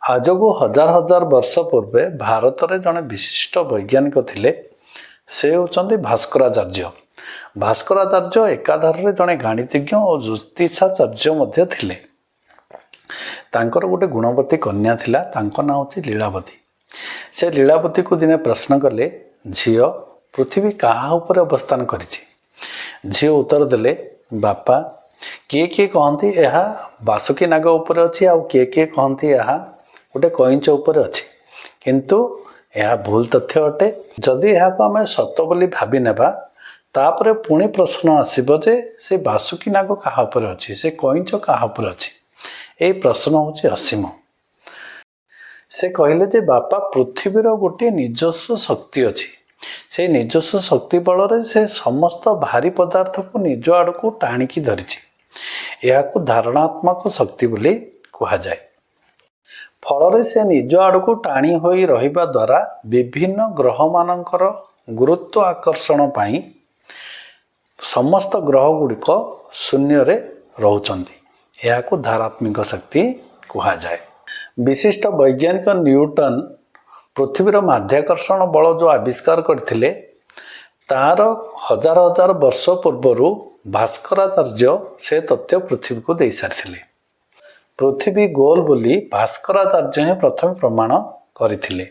आज को हजार हजार वर्ष पूर्वे भारत में जड़े विशिष्ट वैज्ञानिक थिले से होचंती भास्कराचार्य। भास्कराचार्य एकाधार जड़े गणितज्ञ और ज्योतिषाचार्य मध्य थिले। तांकर गोटे गुणवती कन्या थिला, तांको नाम होची लीलावती। से लीलावती को दिने प्रश्न कले, झियो पृथ्वी कहा ऊपर अवस्थान करिछि। झियो उत्तर देले, बापा किए किए कहती यह बासुकी नाग उपर अच्छी, आउ किए किए कहती यह गोटे कईंच उपर अच्छी, किंतु यह भूल तथ्य अटे। जदि यह आम सत बोली भावी नेबा तापर पुणी प्रश्न आसब जे से बासुकी नाग कहा उपर अच्छी, से कईंच कहा उपर अच्छी। यही प्रश्न होची असीम। से कहले जे बापा पृथ्वीर गोटे निजस्व शक्ति अच्छी, से निजस्व शक्ति बल से समस्त भारी पदार्थ को निज आड़ को टाणिकी धरिछि। यह धारणात्मक शक्ति बोली कहुए। फल से निज आड़ को टाणी होई रहिबा द्वारा विभिन्न ग्रह मानकर गुरुत्व आकर्षण पाई समस्त ग्रह गुड़िक शून्य रे रहउचंती। यह धारात्मक शक्ति कहुए। विशिष्ट वैज्ञानिक न्यूटन पृथ्वीर माध्याकर्षण बल जो आविष्कार करथिले तार हजार हजार वर्ष पूर्वर भास्कराचार्य से तथ्य पृथ्वी को दे सारी। पृथ्वी गोल बोली भास्कराचार्य ही प्रथम प्रमाण करथिले।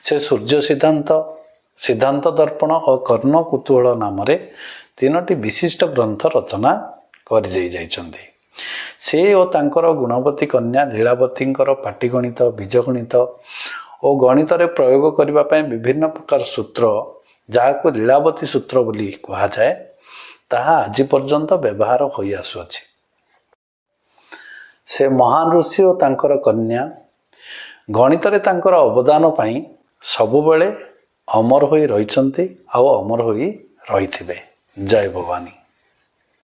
से सूर्य सिद्धांत, सिद्धांत दर्पण और कर्ण कुतूहल नाम तीनोटी विशिष्ट ग्रंथ रचना कर से और तांकर गुणवती कन्या लीलावती पाटीगणित, बीजगणित और गणित रे प्रयोग करने विभिन्न प्रकार सूत्र जहाँ लीलावती सूत्र बोली कहुए ताहा आज पर्यंत व्यवहार हो आसुअछि। से महान ऋषि और तांकर कन्या गणित रे तांकर अवदान पाई सबुबले अमर होई रहिचंती आ अमर होई रहिथिबे। जय भवानी।